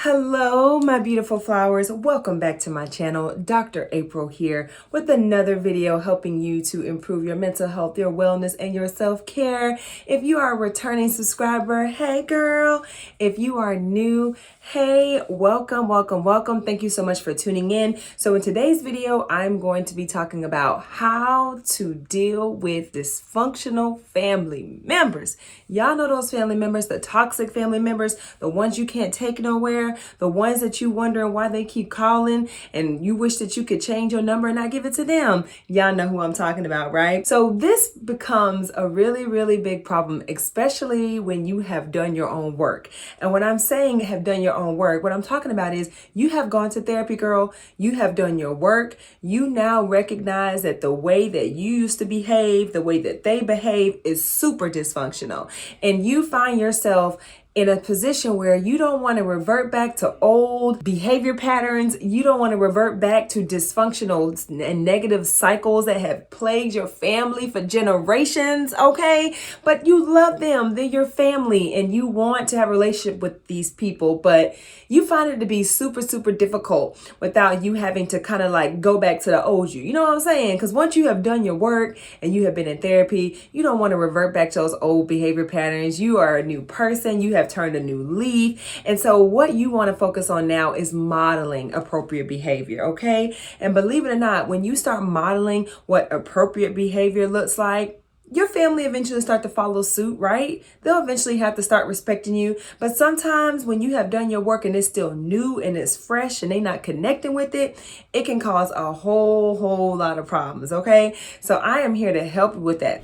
Hello, my beautiful flowers. Welcome back to my channel. Dr. April here with another video helping you to improve your mental health, your wellness, and your self-care. If you are a returning subscriber, hey girl. If you are new, hey, welcome, welcome, welcome. Thank you so much for tuning in. So in today's video, I'm going to be talking about how to deal with dysfunctional family members. Y'all know those family members, the toxic family members, the ones you can't take nowhere, the ones that you wondering why they keep calling and you wish that you could change your number and not give it to them. Y'all know who I'm talking about, right? So this becomes a really, really big problem, especially when you have done your own work. And when I'm saying have done your own work, what I'm talking about is you have gone to therapy, girl. You have done your work. You now recognize that the way that you used to behave, the way that they behave is super dysfunctional. And you find yourself in a position where you don't want to revert back to old behavior patterns. You don't want to revert back to dysfunctional and negative cycles that have plagued your family for generations, okay? But you love them, they're your family, and you want to have a relationship with these people, but you find it to be super, super difficult without you having to kind of like go back to the old you. You know what I'm saying? Because once you have done your work and you have been in therapy, you don't want to revert back to those old behavior patterns. You are a new person. You have turned a new leaf. And so what you want to focus on now is modeling appropriate behavior, okay? And believe it or not, when you start modeling what appropriate behavior looks like, your family eventually start to follow suit, right? They'll eventually have to start respecting you. But sometimes when you have done your work and it's still new and it's fresh and they're not connecting with it, it can cause a whole lot of problems, okay? So I am here to help you with that.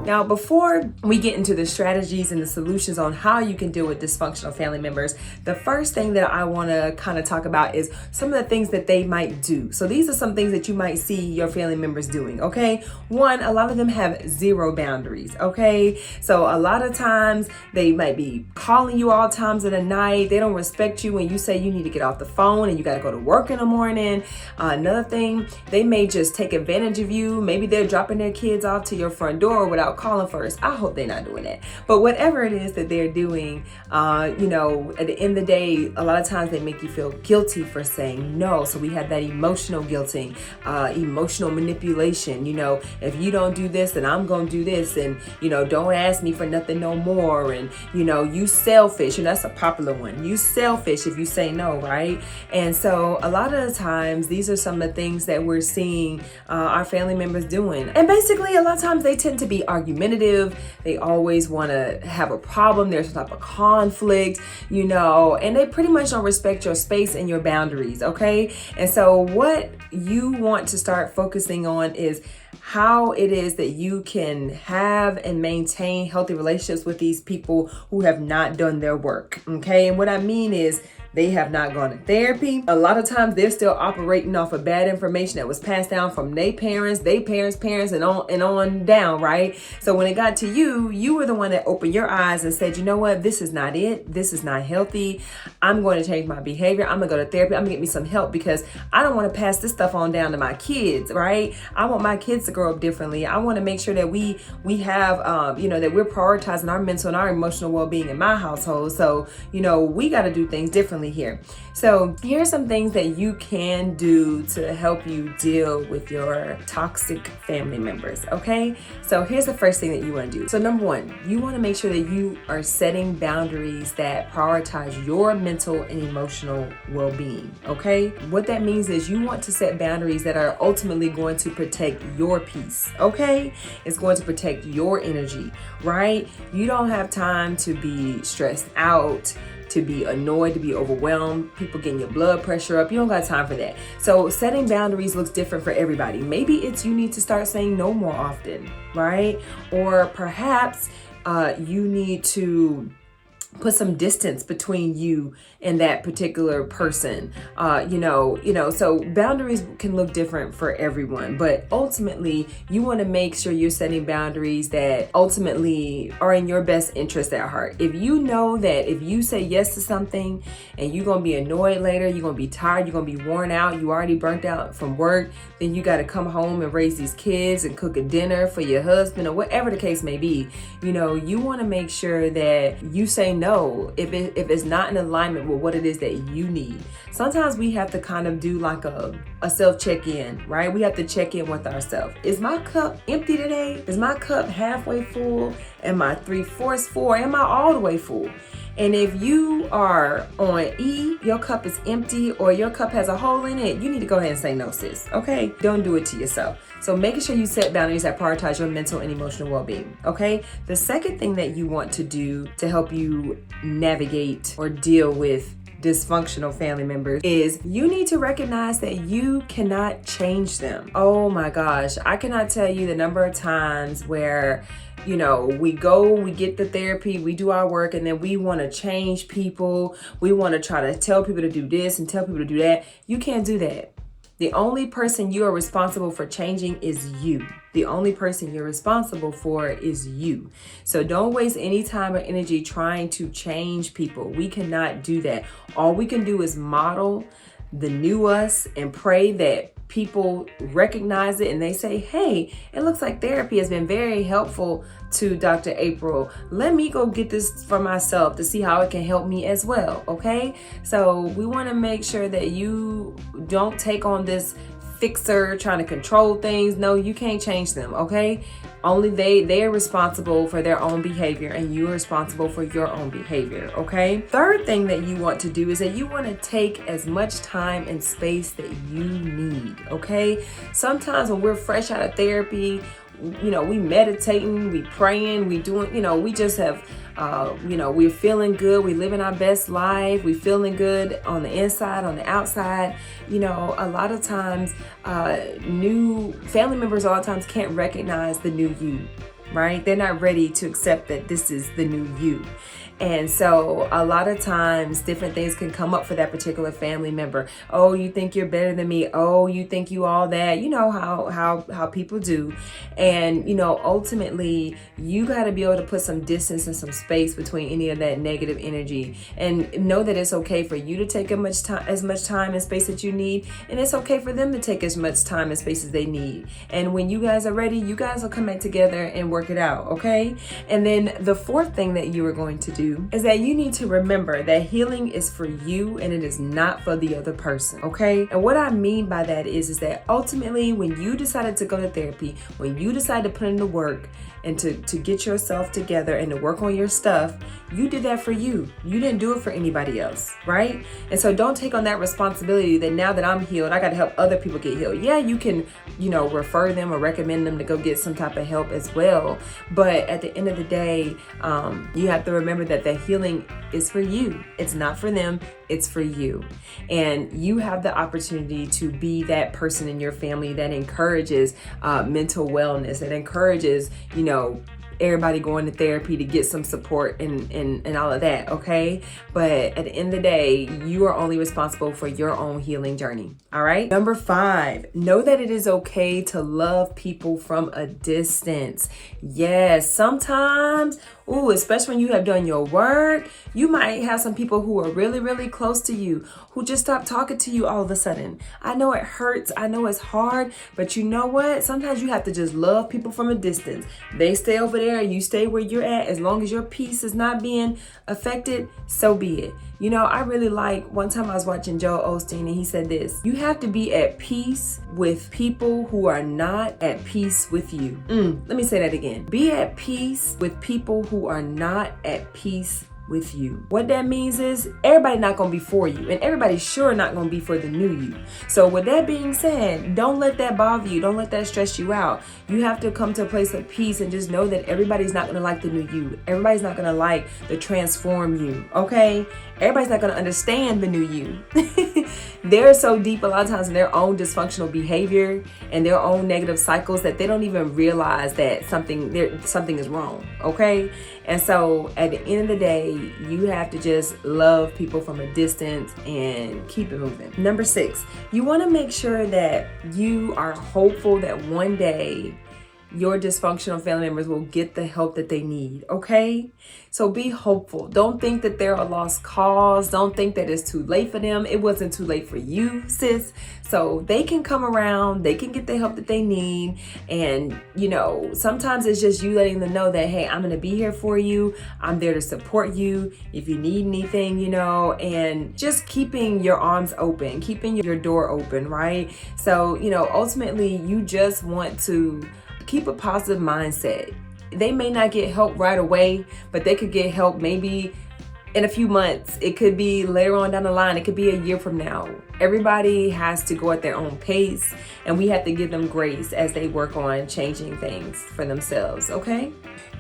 Now, before we get into the strategies and the solutions on how you can deal with dysfunctional family members, the first thing that I want to kind of talk about is some of the things that they might do. So these are some things that you might see your family members doing, okay? One, a lot of them have zero boundaries, okay? So a lot of times they might be calling you all times of the night. They don't respect you when you say you need to get off the phone and you got to go to work in the morning. Another thing, they may just take advantage of you. Maybe they're dropping their kids off to your front door without calling first. I hope they're not doing that. But whatever it is that they're doing, at the end of the day, a lot of times they make you feel guilty for saying no. So we have that emotional guilting, emotional manipulation. If you don't do this, then I'm going to do this. And, don't ask me for nothing no more. And, you selfish. And that's a popular one. You selfish if you say no, right? And so a lot of the times, these are some of the things that we're seeing our family members doing. And basically, a lot of times they tend to be argumentative. They always want to have a problem. There's some type of conflict, and they pretty much don't respect your space and your boundaries, okay? And so what you want to start focusing on is how it is that you can have and maintain healthy relationships with these people who have not done their work, okay? And what I mean is they have not gone to therapy. A lot of times they're still operating off of bad information that was passed down from their parents, and on down, right? So when it got to you, you were the one that opened your eyes and said, you know what, this is not it. This is not healthy. I'm going to change my behavior. I'm gonna go to therapy. I'm gonna get me some help because I don't want to pass this stuff on down to my kids, right? I want my kids to grow up differently. I want to make sure that we have, that we're prioritizing our mental and our emotional well-being in my household. So, we got to do things differently here. So here are some things that you can do to help you deal with your toxic family members, okay? So here's the first thing that you want to do. So number one, you want to make sure that you are setting boundaries that prioritize your mental and emotional well-being, okay? What that means is you want to set boundaries that are ultimately going to protect your peace, okay? It's going to protect your energy, right? You don't have time to be stressed out, to be annoyed, to be overwhelmed, people getting your blood pressure up. You don't got time for that. So setting boundaries looks different for everybody. Maybe it's you need to start saying no more often, right? Or perhaps you need to put some distance between you and that particular person. So boundaries can look different for everyone, but ultimately you want to make sure you're setting boundaries that ultimately are in your best interest at heart. If you know that if you say yes to something and you're going to be annoyed later, you're going to be tired, you're going to be worn out, you already burnt out from work, then you got to come home and raise these kids and cook a dinner for your husband or whatever the case may be. You want to make sure that you say no if it's not in alignment with what it is that you need. Sometimes we have to kind of do like a self check-in, right? We have to check in with ourselves. Is my cup empty today? Is my cup halfway full? Am I 3/4 full? Am I all the way full? And if you are on E, your cup is empty, or your cup has a hole in it, you need to go ahead and say no, sis. Okay? Don't do it to yourself. So making sure you set boundaries that prioritize your mental and emotional well-being. Okay? The second thing that you want to do to help you navigate or deal with dysfunctional family members is you need to recognize that you cannot change them. Oh my gosh, I cannot tell you the number of times where we get the therapy, we do our work, and then we want to change people. We want to try to tell people to do this and tell people to do that. You can't do that. The only person you are responsible for changing is you. The only person you're responsible for is you. So don't waste any time or energy trying to change people. We cannot do that. All we can do is model the new us and pray that people recognize it and they say, hey, it looks like therapy has been very helpful to Dr. April. Let me go get this for myself to see how it can help me as well. Okay. So we want to make sure that you don't take on this fixer trying to control things. No, you can't change them. Okay. Only they are responsible for their own behavior, and you are responsible for your own behavior. Okay. Third thing that you want to do is that you want to take as much time and space that you need. Okay. Sometimes when we're fresh out of therapy, we meditating, we praying, we doing, we just have, we're feeling good. We living our best life. We feeling good on the inside, on the outside. A lot of times, new family members a lot of times can't recognize the new you, right? They're not ready to accept that this is the new you. And so a lot of times different things can come up for that particular family member. Oh, you think you're better than me. Oh, you think you all that. You know how people do. And, ultimately you got to be able to put some distance and some space between any of that negative energy, and know that it's okay for you to take as much time and space that you need. And it's okay for them to take as much time and space as they need. And when you guys are ready, you guys will come back together and work it out. Okay. And then the fourth thing that you are going to do is that you need to remember that healing is for you and it is not for the other person. Okay. And what I mean by that is that ultimately when you decided to go to therapy, when you decided to put in the work and to get yourself together and to work on your stuff, you did that for you. You didn't do it for anybody else, right? And so don't take on that responsibility that now that I'm healed, I got to help other people get healed. Yeah, you can, refer them or recommend them to go get some type of help as well. But at the end of the day, you have to remember that the healing is for you. It's not for them. It's for you. And you have the opportunity to be that person in your family that encourages mental wellness, that encourages, everybody going to therapy to get some support and all of that. Okay. But at the end of the day, you are only responsible for your own healing journey. All right. Number 5, know that it is okay to love people from a distance. Yes. Sometimes, especially when you have done your work, you might have some people who are really, really close to you who just stop talking to you all of a sudden. I know it hurts. I know it's hard, but you know what? Sometimes you have to just love people from a distance. They stay over there, you stay where you're at. As long as your peace is not being affected, so be it. I really one time I was watching Joel Osteen and he said this: you have to be at peace with people who are not at peace with you. Let me say that again. Be at peace with people who are not at peace with you. What that means is everybody not going to be for you, and everybody's sure not going to be for the new you. So with that being said, don't let that bother you. Don't let that stress you out. You have to come to a place of peace and just know that everybody's not going to like the new you. Everybody's not going to like the transform you. Okay. Everybody's not going to understand the new you. They're so deep a lot of times in their own dysfunctional behavior and their own negative cycles that they don't even realize that something is wrong. Okay. And so at the end of the day, you have to just love people from a distance and keep it moving. Number 6, you want to make sure that you are hopeful that one day your dysfunctional family members will get the help that they need, okay? So be hopeful. Don't think that they're a lost cause. Don't think that it's too late for them. It wasn't too late for you, sis. So they can come around, they can get the help that they need. And, sometimes it's just you letting them know that, hey, I'm going to be here for you. I'm there to support you if you need anything, and just keeping your arms open, keeping your door open, right? So, ultimately you just want to keep a positive mindset. They may not get help right away, but they could get help maybe in a few months. It could be later on down the line. It could be a year from now. Everybody has to go at their own pace, and we have to give them grace as they work on changing things for themselves, okay?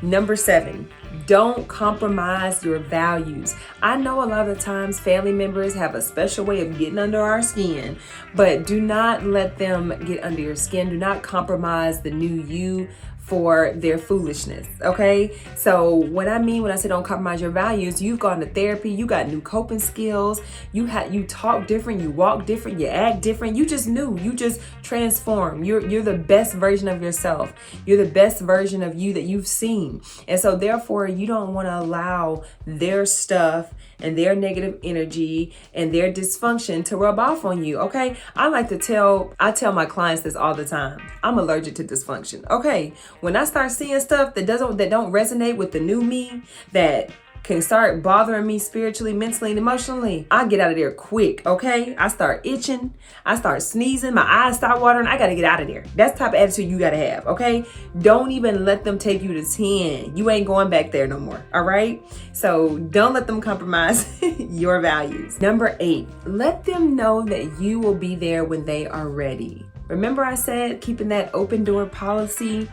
Number 7, don't compromise your values. I know a lot of the times family members have a special way of getting under our skin, but do not let them get under your skin. Do not compromise the new you for their foolishness, okay? So what I mean when I say don't compromise your values, you've gone to therapy, you got new coping skills, you talk different, you walk different, you act different, you just transform. You're the best version of yourself. You're the best version of you that you've seen. And so therefore you don't want to allow their stuff and their negative energy and their dysfunction to rub off on you, okay? I tell my clients this all the time. I'm allergic to dysfunction, okay? When I start seeing stuff that don't resonate with the new me, that can start bothering me spiritually, mentally, and emotionally, I get out of there quick, okay? I start itching, I start sneezing, my eyes start watering, I gotta get out of there. That's the type of attitude you gotta have, okay? Don't even let them take you to 10. You ain't going back there no more, all right? So don't let them compromise your values. Number 8, let them know that you will be there when they are ready. Remember I said keeping that open door policy?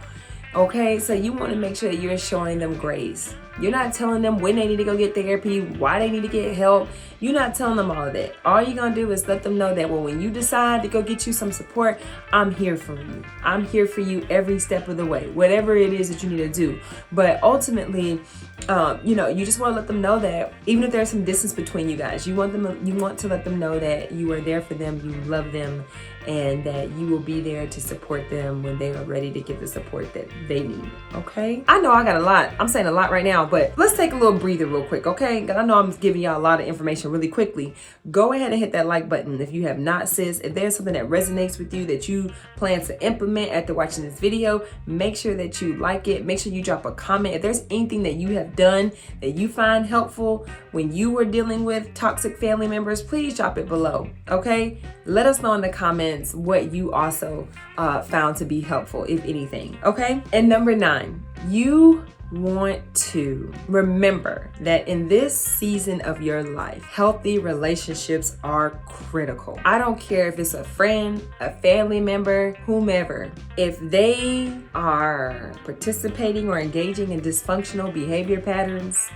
Okay, so you want to make sure that you're showing them grace. You're not telling them when they need to go get therapy, why they need to get help. You're not telling them all of that. All you're going to do is let them know that when you decide to go get you some support, I'm here for you. I'm here for you every step of the way, whatever it is that you need to do. But ultimately, you just want to let them know that even if there's some distance between you guys, you want to let them know that you are there for them, you love them, and that you will be there to support them when they are ready to get the support that they need, okay? I know I got a lot. I'm saying a lot right now, but let's take a little breather real quick, okay? Because I know I'm giving y'all a lot of information really quickly. Go ahead and hit that like button if you have not, sis. If there's something that resonates with you that you plan to implement after watching this video, make sure that you like it. Make sure you drop a comment. If there's anything that you have done that you find helpful when you were dealing with toxic family members, please drop it below, okay? Let us know in the comments what you also found to be helpful, if anything, okay? And number 9, you want to remember that in this season of your life, healthy relationships are critical. I don't care if it's a friend, a family member, whomever. If they are participating or engaging in dysfunctional behavior patterns,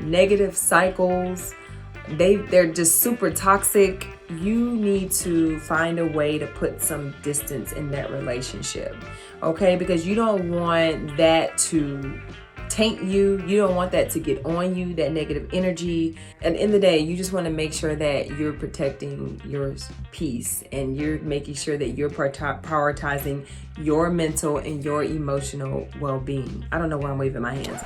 negative cycles, they're just super toxic, you need to find a way to put some distance in that relationship, okay? Because you don't want that to taint you. You don't want that to get on you, that negative energy. At the end of the day, you just want to make sure that you're protecting your peace and you're making sure that you're prioritizing your mental and your emotional well-being. I don't know why I'm waving my hands.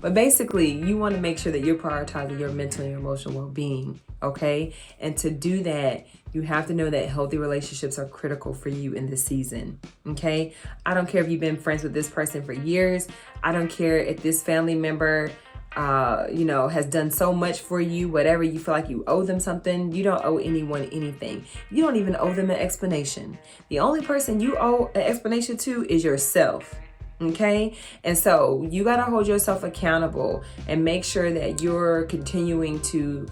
But basically, you want to make sure that you're prioritizing your mental and your emotional well-being, okay? And to do that, you have to know that healthy relationships are critical for you in this season, okay? I don't care if you've been friends with this person for years. I don't care if this family member, has done so much for you, whatever, you feel like you owe them something. You don't owe anyone anything. You don't even owe them an explanation. The only person you owe an explanation to is yourself. Okay, and so you got to hold yourself accountable and make sure that you're continuing to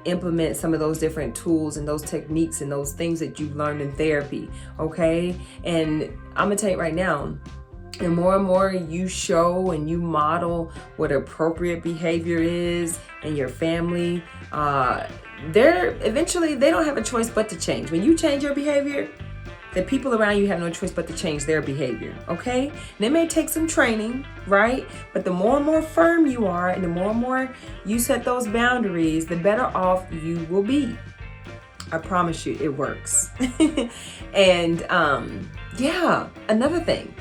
implement some of those different tools and those techniques and those things that you've learned in therapy. Okay, and I'm gonna tell you right now, the more and more you show and you model what appropriate behavior is in your family, eventually they don't have a choice but to change. When you change your behavior, the people around you have no choice but to change their behavior, okay? And it may take some training, right? But the more and more firm you are and the more and more you set those boundaries, the better off you will be. I promise you, it works. And yeah, another thing.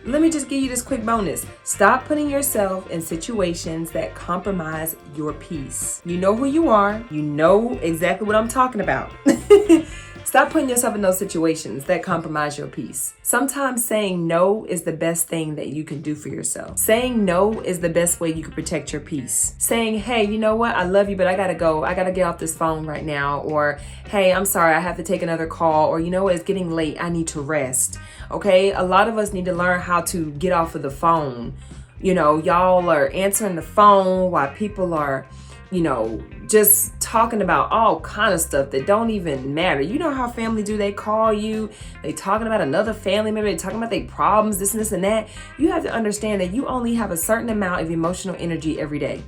Let me just give you this quick bonus. Stop putting yourself in situations that compromise your peace. You know who you are. You know exactly what I'm talking about. Stop putting yourself in those situations that compromise your peace. Sometimes saying no is the best thing that you can do for yourself. Saying no is the best way you can protect your peace. Saying, hey, you know what? I love you, but I gotta go. I gotta get off this phone right now. Or, hey, I'm sorry, I have to take another call. Or, you know what? It's getting late. I need to rest. Okay? A lot of us need to learn how to get off of the phone. You know, y'all are answering the phone while people are, you know, just talking about all kind of stuff that don't even matter. You know how family do, they call you, they talking about another family member, they talking about their problems, this and that. You have to understand that you only have a certain amount of emotional energy every day.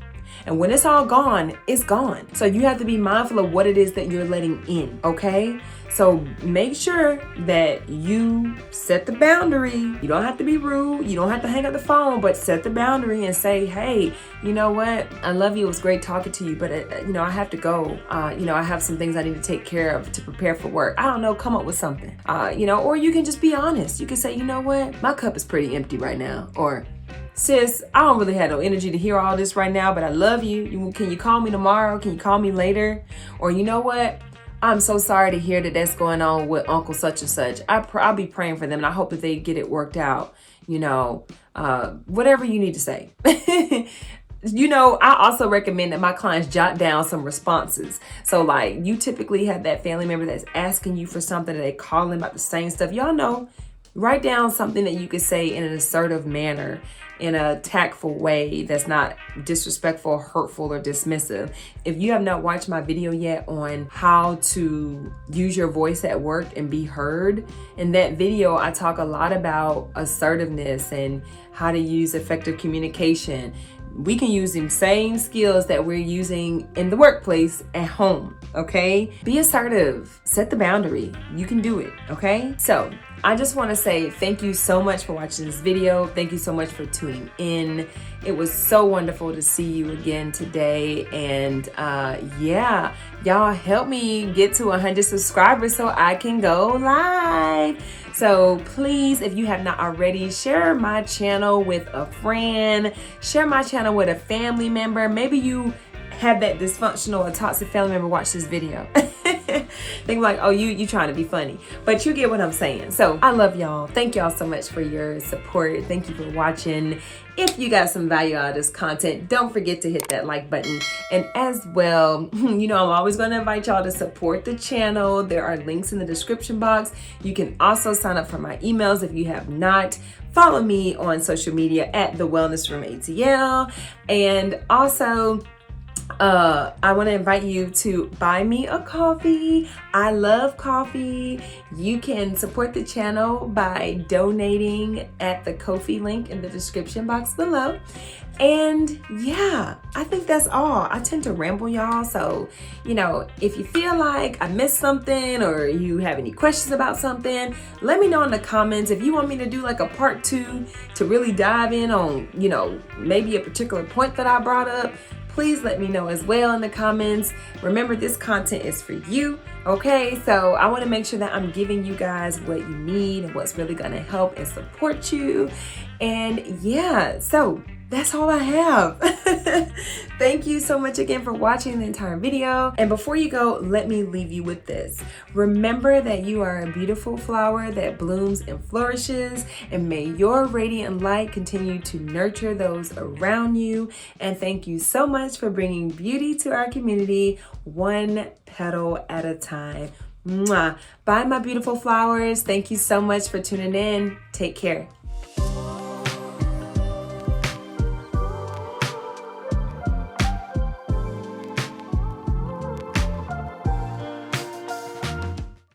And when it's all gone, it's gone. So you have to be mindful of what it is that you're letting in, okay? So make sure that you set the boundary. You don't have to be rude. You don't have to hang up the phone, but set the boundary and say, hey, you know what? I love you. It was great talking to you, but you know, I have to go. You know, I have some things I need to take care of to prepare for work. I don't know, come up with something. You know, or you can just be honest. You can say, you know what? My cup is pretty empty right now. Or, sis, I don't really have no energy to hear all this right now, but I love you. Can you call me tomorrow? Can you call me later? Or you know what? I'm so sorry to hear that that's going on with Uncle such and such. I'll be praying for them and I hope that they get it worked out. You know, whatever you need to say. You know, I also recommend that my clients jot down some responses. So like you typically have that family member that's asking you for something and they calling about the same stuff. Y'all know, write down something that you could say in an assertive manner, in a tactful way that's not disrespectful, hurtful, or dismissive. If you have not watched my video yet on how to use your voice at work and be heard, in that video, I talk a lot about assertiveness and how to use effective communication. We can use the same skills that we're using in the workplace at home, okay? Be assertive, set the boundary. You can do it, okay? So I just want to say thank you so much for watching this video. Thank you so much for tuning in. It was so wonderful to see you again today. And yeah, y'all help me get to 100 subscribers so I can go live. So please, if you have not already, share my channel with a friend, share my channel with a family member. Maybe you have that dysfunctional or toxic family member watch this video. Think like, oh, you trying to be funny, but you get what I'm saying. So I love y'all. Thank y'all so much for your support. Thank you for watching. If you got some value out of this content, don't forget to hit that like button. And as well, you know, I'm always going to invite y'all to support the channel. There are links in the description box. You can also sign up for my emails if you have not. Follow me on social media at The Wellness Room ATL. And also, I want to invite you to buy me a coffee. I love coffee. You can support the channel by donating at the Ko-fi link in the description box below. And yeah, I think that's all. I tend to ramble, y'all. So, you know, if you feel like I missed something or you have any questions about something, let me know in the comments. If you want me to do like a part 2 to really dive in on, you know, maybe a particular point that I brought up, please let me know as well in the comments. Remember, this content is for you, okay? So I want to make sure that I'm giving you guys what you need and what's really going to help and support you. And yeah, so that's all I have. Thank you so much again for watching the entire video. And before you go, let me leave you with this. Remember that you are a beautiful flower that blooms and flourishes, and may your radiant light continue to nurture those around you. And thank you so much for bringing beauty to our community, one petal at a time. Mwah. Bye, my beautiful flowers. Thank you so much for tuning in. Take care.